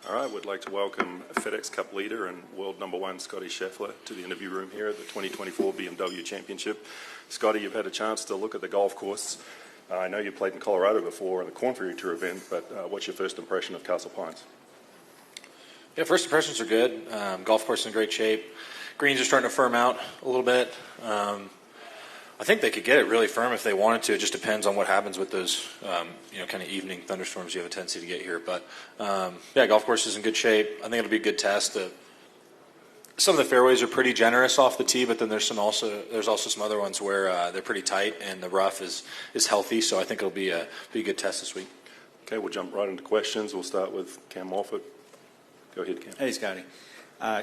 All right, we'd like to welcome FedEx Cup leader and world #1 Scottie Scheffler to the interview room here at the 2024 BMW Championship. Scottie, you've had a chance to look at the golf course. I know you played in Colorado before in the Corn Ferry Tour event, but what's your first impression of Castle Pines? Yeah, first impressions are good. Golf course in great shape. Greens are starting to firm out a little bit. I think they could get it really firm if they wanted to. It just depends on what happens with those, kind of evening thunderstorms you have a tendency to get here. But yeah, golf course is in good shape. I think it'll be a good test. Some of the fairways are pretty generous off the tee, but then there's also some other ones where they're pretty tight and the rough is healthy. So I think it'll be a good test this week. Okay, we'll jump right into questions. We'll start with Cam Morford. Go ahead, Cam. Hey, Scottie.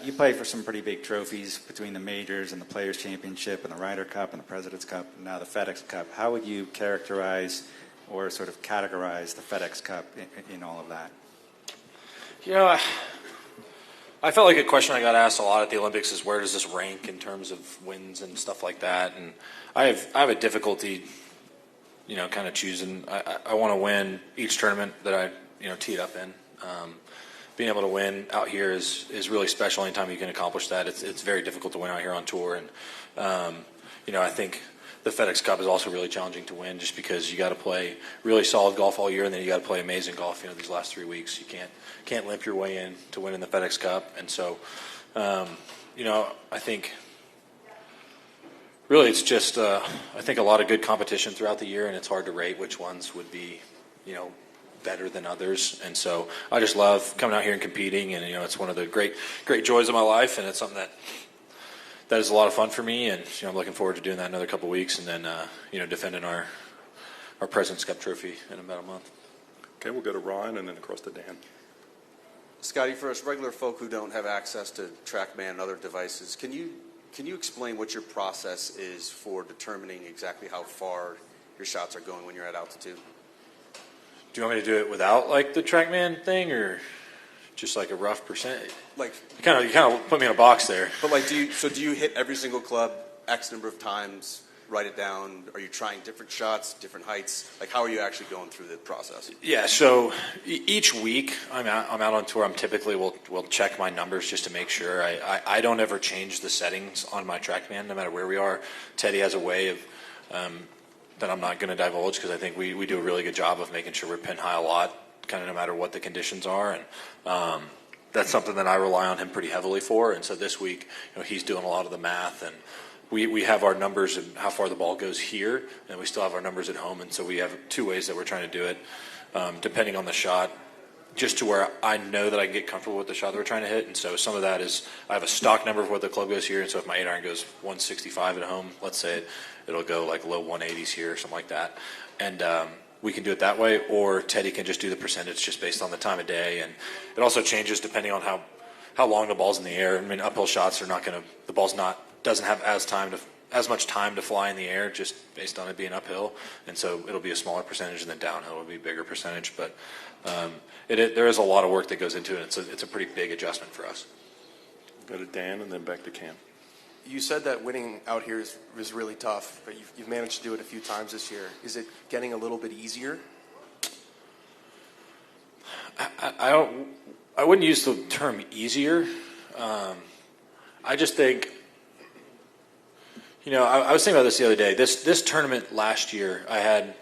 You play for some pretty big trophies between the majors and the Players' Championship and the Ryder Cup and the President's Cup and now the FedEx Cup. How would you characterize or sort of categorize the FedEx Cup in all of that? I felt like a question I got asked a lot at the Olympics is where does this rank in terms of wins and stuff like that. And I have a difficulty, kind of choosing. I want to win each tournament that I tee it up in. Being able to win out here is really special. Anytime you can accomplish that, it's very difficult to win out here on tour. And I think the FedEx Cup is also really challenging to win, just because you got to play really solid golf all year, and then you got to play amazing golf. These last 3 weeks, you can't limp your way in to winning the FedEx Cup. And so, I think really it's just I think a lot of good competition throughout the year, and it's hard to rate which ones would be better than others. And so I just love coming out here and competing, and it's one of the great joys of my life, and it's something that is a lot of fun for me, and I'm looking forward to doing that another couple of weeks, and then defending our President's Cup trophy in about a month. Okay, we'll go to Ryan and then across to Dan. Scottie, for us regular folk who don't have access to TrackMan and other devices, can you explain what your process is for determining exactly how far your shots are going when you're at altitude? Do you want me to do it without the TrackMan thing, or just a rough percent? You kind of put me in a box there. But do you hit every single club X number of times? Write it down. Are you trying different shots, different heights? How are you actually going through the process? Yeah. So each week I'm out on tour. I'm typically will check my numbers just to make sure. I don't ever change the settings on my TrackMan, no matter where we are. Teddy has a way of that I'm not going to divulge, because I think we do a really good job of making sure we're pin high a lot, kind of no matter what the conditions are, and that's something that I rely on him pretty heavily for. And so this week, he's doing a lot of the math, and we have our numbers and how far the ball goes here, and we still have our numbers at home, and so we have two ways that we're trying to do it, depending on the shot, just to where I know that I can get comfortable with the shot that we're trying to hit. And so some of that is I have a stock number of what the club goes here, and so if my 8-iron goes 165 at home, let's say it'll go low 180s here or something like that. And we can do it that way, or Teddy can just do the percentage just based on the time of day. And it also changes depending on how long the ball's in the air. I mean, uphill shots are not going to – the ball's doesn't have as much time to fly in the air, just based on it being uphill, and so it'll be a smaller percentage, and then downhill will be a bigger percentage. But there is a lot of work that goes into it. It's a pretty big adjustment for us. Go to Dan and then back to Cam. You said that winning out here is really tough, but you've managed to do it a few times this year. Is it getting a little bit easier? I wouldn't use the term easier. I just think, I was thinking about this the other day. This tournament last year, I had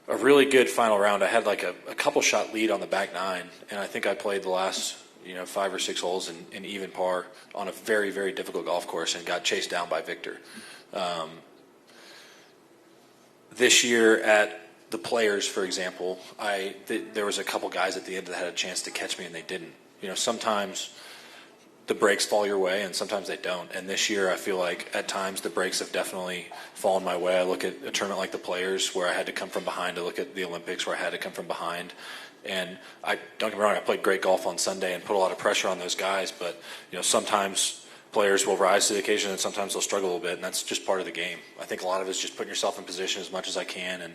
a really good final round. I had a couple shot lead on the back nine, and I think I played the last 5 or 6 holes in even par on a very, very difficult golf course and got chased down by Victor. This year at the Players, for example, there was a couple guys at the end that had a chance to catch me, and they didn't. Sometimes the breaks fall your way, and sometimes they don't. And this year, I feel like at times the breaks have definitely fallen my way. I look at a tournament like the Players, where I had to come from behind. I look at the Olympics, where I had to come from behind. And don't get me wrong, I played great golf on Sunday and put a lot of pressure on those guys. But sometimes players will rise to the occasion, and sometimes they'll struggle a little bit, and that's just part of the game. I think a lot of it is just putting yourself in position as much as I can. And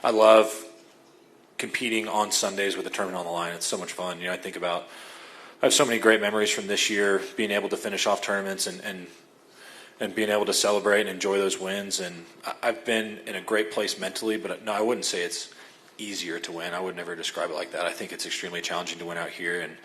I love competing on Sundays with the tournament on the line. It's so much fun. I think about. I have so many great memories from this year, being able to finish off tournaments and being able to celebrate and enjoy those wins. And I've been in a great place mentally, but no, I wouldn't say it's easier to win. I would never describe it like that. I think it's extremely challenging to win out here, and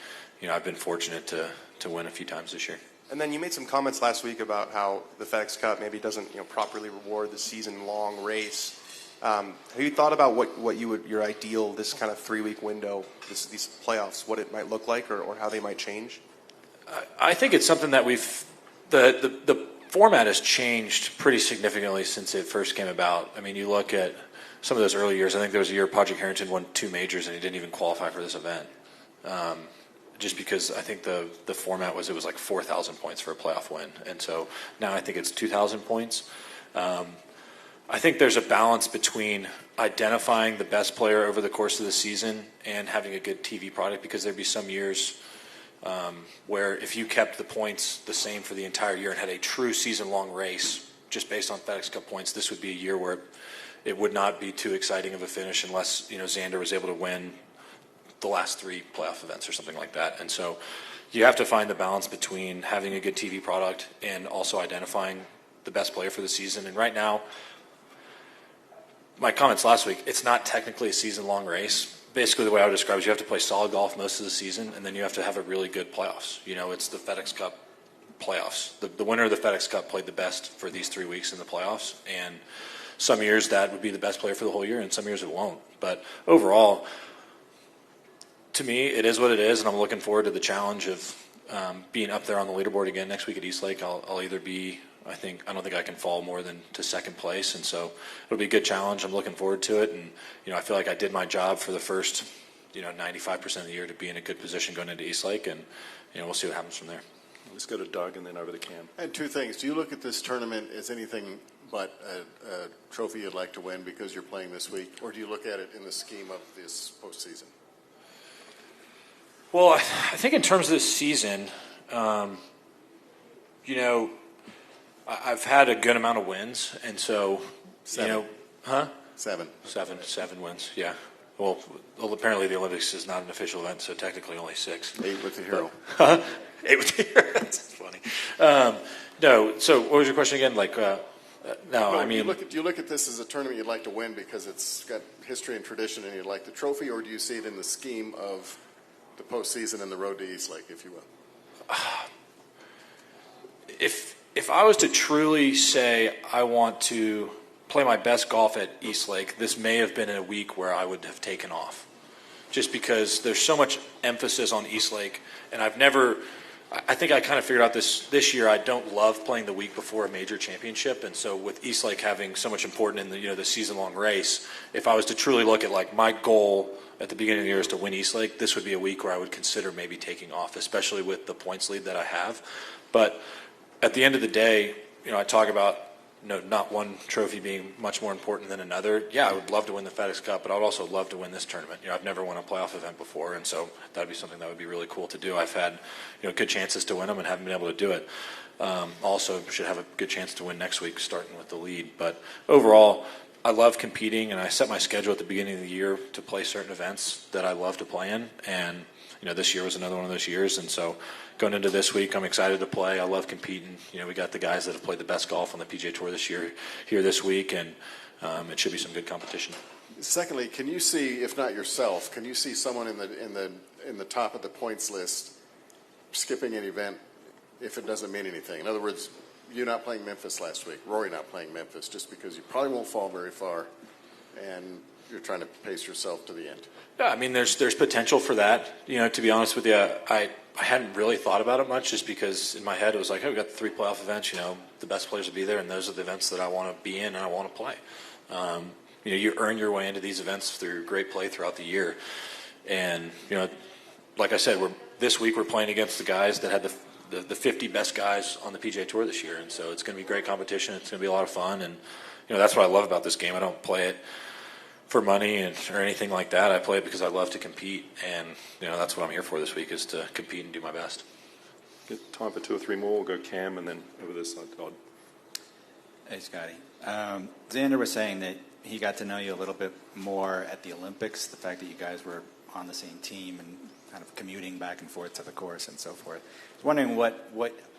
I've been fortunate to win a few times this year. And then you made some comments last week about how the FedEx Cup maybe doesn't properly reward the season-long race. Have you thought about what your ideal, this kind of 3-week window, these playoffs, what it might look like, or how they might change? I think it's something that the format has changed pretty significantly since it first came about. I mean, you look at some of those early years. I think there was a year Padraig Harrington won 2 majors and he didn't even qualify for this event. Just because I think the format was, it was like 4,000 points for a playoff win. And so now I think it's 2,000 points. I think there's a balance between identifying the best player over the course of the season and having a good TV product, because there'd be some years where if you kept the points the same for the entire year and had a true season-long race just based on FedEx Cup points, this would be a year where it would not be too exciting of a finish unless Xander was able to win the last 3 playoff events or something like that. And so you have to find the balance between having a good TV product and also identifying the best player for the season. And right now, my comments last week, it's not technically a season-long race. Basically, the way I would describe it is you have to play solid golf most of the season, and then you have to have a really good playoffs. It's the FedEx Cup playoffs. The winner of the FedEx Cup played the best for these 3 weeks in the playoffs, and some years that would be the best player for the whole year, and some years it won't. But overall, to me, it is what it is, and I'm looking forward to the challenge of being up there on the leaderboard again next week at East Lake. I'll either be, I don't think I can fall more than to second place, and so it'll be a good challenge. I'm looking forward to it, and I feel like I did my job for the first 95% of the year to be in a good position going into East Lake, and we'll see what happens from there. Let's go to Doug and then over to Cam. And 2 things. Do you look at this tournament as anything but a trophy you'd like to win because you're playing this week, or do you look at it in the scheme of this postseason? Well, I think in terms of this season, I've had a good amount of wins, and so, 7. Huh? 7. 7 wins, yeah. Well, apparently the Olympics is not an official event, so technically only 6. 8 with the hero. Huh? 8 with the hero. That's funny. No, so what was your question again? Do you look at this as a tournament you'd like to win because it's got history and tradition and you'd like the trophy, or do you see it in the scheme of the postseason and the road to East Lake, if you will? If I was to truly say I want to play my best golf at East Lake, this may have been a week where I would have taken off, just because there's so much emphasis on East Lake, and I think I kind of figured out this year I don't love playing the week before a major championship, and so with East Lake having so much important in the season-long race, if I was to truly look at my goal at the beginning of the year is to win East Lake, this would be a week where I would consider maybe taking off, especially with the points lead that I have. But at the end of the day, I talk about not one trophy being much more important than another. Yeah, I would love to win the FedEx Cup, but I would also love to win this tournament. I've never won a playoff event before, and so that would be something that would be really cool to do. I've had good chances to win them and haven't been able to do it. Also should have a good chance to win next week, starting with the lead. But overall, I love competing, and I set my schedule at the beginning of the year to play certain events that I love to play in, and this year was another one of those years, and so going into this week, I'm excited to play. I love competing. We got the guys that have played the best golf on the PGA Tour this year here this week, and it should be some good competition. Secondly, can you see, if not yourself, can you see someone in the top of the points list skipping an event if it doesn't mean anything? In other words, you not playing Memphis last week, Rory not playing Memphis, just because you probably won't fall very far, and you're trying to pace yourself to the end. Yeah, I mean, there's potential for that. To be honest with you, I hadn't really thought about it much, just because in my head it was like, hey, we got the 3 playoff events. The best players will be there, and those are the events that I want to be in and I want to play. You earn your way into these events through great play throughout the year, and like I said, this week we're playing against the guys that had the 50 best guys on the PGA Tour this year, and so it's going to be great competition. It's going to be a lot of fun, and that's what I love about this game. I don't play it for money or anything like that. I play it because I love to compete, and that's what I'm here for this week, is to compete and do my best. Get time for 2 or 3 more. We'll go Cam and then over this side, Todd. Hey, Scotty. Xander was saying that he got to know you a little bit more at the Olympics, the fact that you guys were on the same team and kind of commuting back and forth to the course and so forth. I was wondering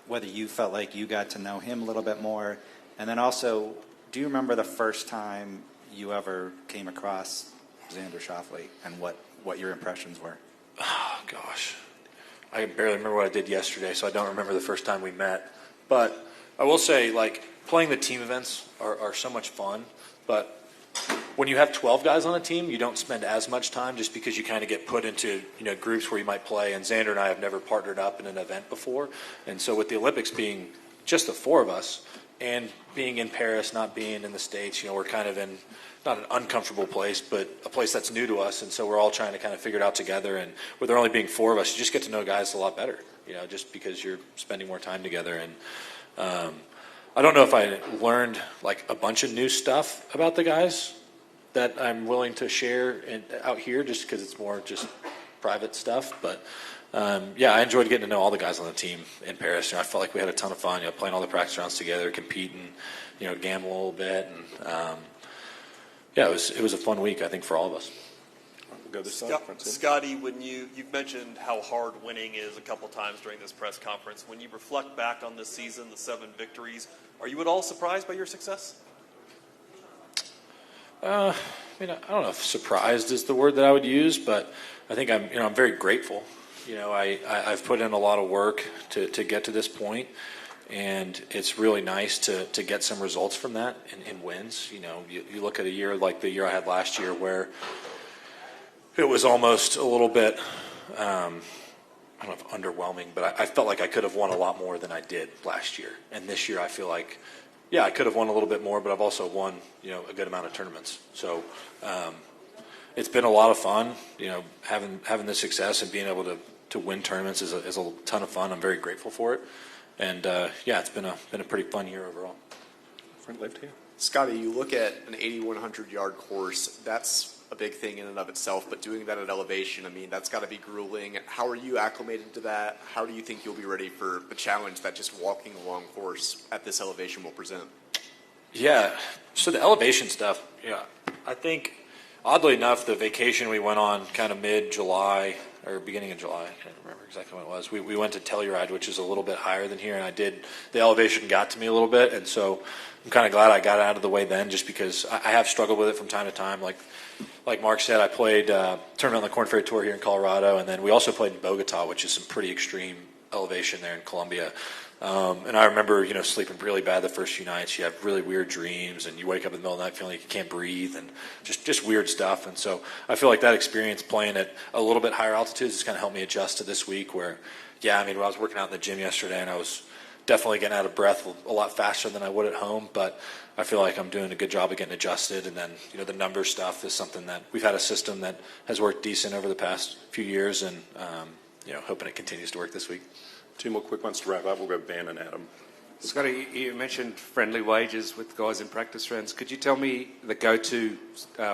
whether you felt like you got to know him a little bit more, and then also, do you remember the first time you ever came across Xander Schauffele, and what your impressions were? Oh, gosh. I can barely remember what I did yesterday, so I don't remember the first time we met. But I will say, like, playing the team events are so much fun, but when you have 12 guys on a team, you don't spend as much time just because you kind of get put into, groups where you might play. And Xander and I have never partnered up in an event before. And so with the Olympics being just the four of us and being in Paris, not being in the States, we're kind of in not an uncomfortable place, but a place that's new to us. And so we're all trying to kind of figure it out together. And with there only being four of us, you just get to know guys a lot better, just because you're spending more time together. And I don't know if I learned like a bunch of new stuff about the guys that I'm willing to share out here just because it's more just private stuff. But, I enjoyed getting to know all the guys on the team in Paris. I felt like we had a ton of fun, playing all the practice rounds together, competing, gamble a little bit. And, it was a fun week, I think, for all of us. We'll go this side. Scottie, when you've mentioned how hard winning is a couple times during this press conference. When you reflect back on this season, the 7 victories, are you at all surprised by your success? I don't know if surprised is the word that I would use, but I think I'm very grateful. I've put in a lot of work to get to this point, and it's really nice to get some results from that in wins. You look at a year like the year I had last year where it was almost a little bit, I don't know if underwhelming, but I felt like I could have won a lot more than I did last year. And this year I feel like, I could have won a little bit more, but I've also won, a good amount of tournaments. So it's been a lot of fun, having this success and being able to win tournaments is a ton of fun. I'm very grateful for it. And, it's been a pretty fun year overall. Front left here. Scottie, you look at an 8,100-yard course. That's a big thing in and of itself, but doing that at elevation, that's got to be grueling. How are you acclimated to that? How do you think you'll be ready for the challenge that just walking a long course at this elevation will present? Yeah, so the elevation stuff, I think, oddly enough, the vacation we went on kind of mid-July or beginning of July, I can't remember exactly when it was, we went to Telluride, which is a little bit higher than here, and the elevation got to me a little bit, and so I'm kind of glad I got it out of the way then, just because I have struggled with it from time to time. Like Mark said, I played tournament on the Corn Ferry Tour here in Colorado, and then we also played in Bogota, which is some pretty extreme elevation there in Colombia. And I remember, sleeping really bad the first few nights. You have really weird dreams, and you wake up in the middle of the night feeling like you can't breathe, and just weird stuff. And so I feel like that experience playing at a little bit higher altitudes has kind of helped me adjust to this week where, when I was working out in the gym yesterday, and I was definitely getting out of breath a lot faster than I would at home, but I feel like I'm doing a good job of getting adjusted. And then, the number stuff is something that we've had a system that has worked decent over the past few years, and, hoping it continues to work this week. 2 more quick ones to wrap up. We'll go Ben and Adam. Scottie, you mentioned friendly wages with guys in practice rounds. Could you tell me the go-to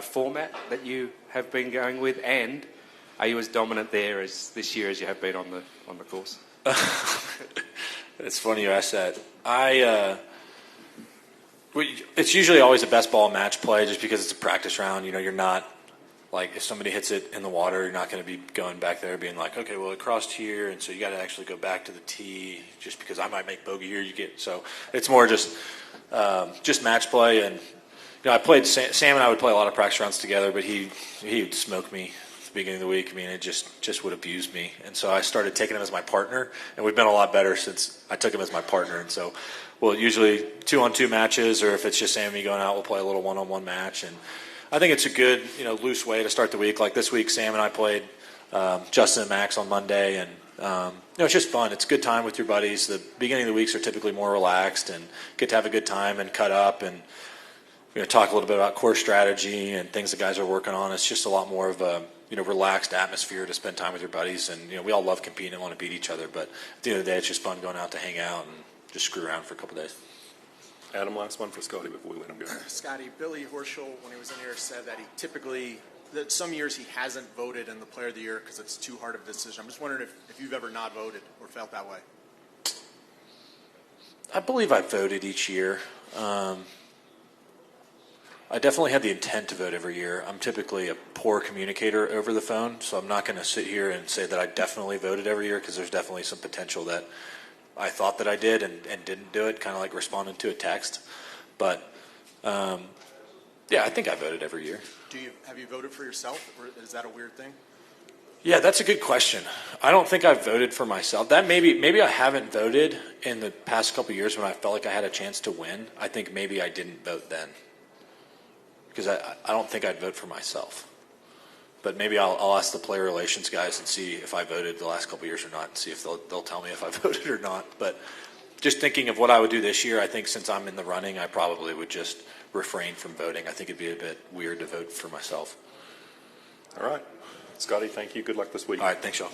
format that you have been going with, and are you as dominant there as this year as you have been on the course? It's funny you ask that. It's usually always a best ball match play just because it's a practice round. You're not, like, if somebody hits it in the water, you're not going to be going back there being like, okay, well, it crossed here, and so you got to actually go back to the tee just because I might make bogey here. So it's more just match play. And I played Sam and I would play a lot of practice rounds together, but he would smoke me at the beginning of the week. It just would abuse me, and so I started taking him as my partner, and we've been a lot better since I took him as my partner. And so we'll usually 2-on-2 matches, or if it's just Sam and me going out, we'll play a little 1-on-1 match. And I think it's a good, loose way to start the week. Like this week, Sam and I played Justin and Max on Monday, and it's just fun. It's a good time with your buddies. The beginning of the weeks are typically more relaxed, and get to have a good time and cut up and talk a little bit about course strategy and things the guys are working on. It's just a lot more of a relaxed atmosphere to spend time with your buddies. And we all love competing and want to beat each other, but at the end of the day, it's just fun going out to hang out and just screw around for a couple days. Adam, last one for Scottie before we let him go. Scottie, Billy Horschel, when he was in here, said that some years he hasn't voted in the Player of the Year because it's too hard of a decision. I'm just wondering if you've ever not voted or felt that way. I believe I voted each year. I definitely had the intent to vote every year. I'm typically a poor communicator over the phone, so I'm not going to sit here and say that I definitely voted every year because there's definitely some potential that I thought that I did and didn't do it, kind of like responding to a text. But, I think I voted every year. Have you voted for yourself, or is that a weird thing? Yeah, that's a good question. I don't think I've voted for myself. That maybe I haven't voted in the past couple of years when I felt like I had a chance to win. I think maybe I didn't vote then because I don't think I'd vote for myself. But maybe I'll ask the player relations guys and see if I voted the last couple of years or not, and see if they'll tell me if I voted or not. But just thinking of what I would do this year, I think since I'm in the running, I probably would just refrain from voting. I think it'd be a bit weird to vote for myself. All right. Scottie, thank you. Good luck this week. All right, thanks, y'all.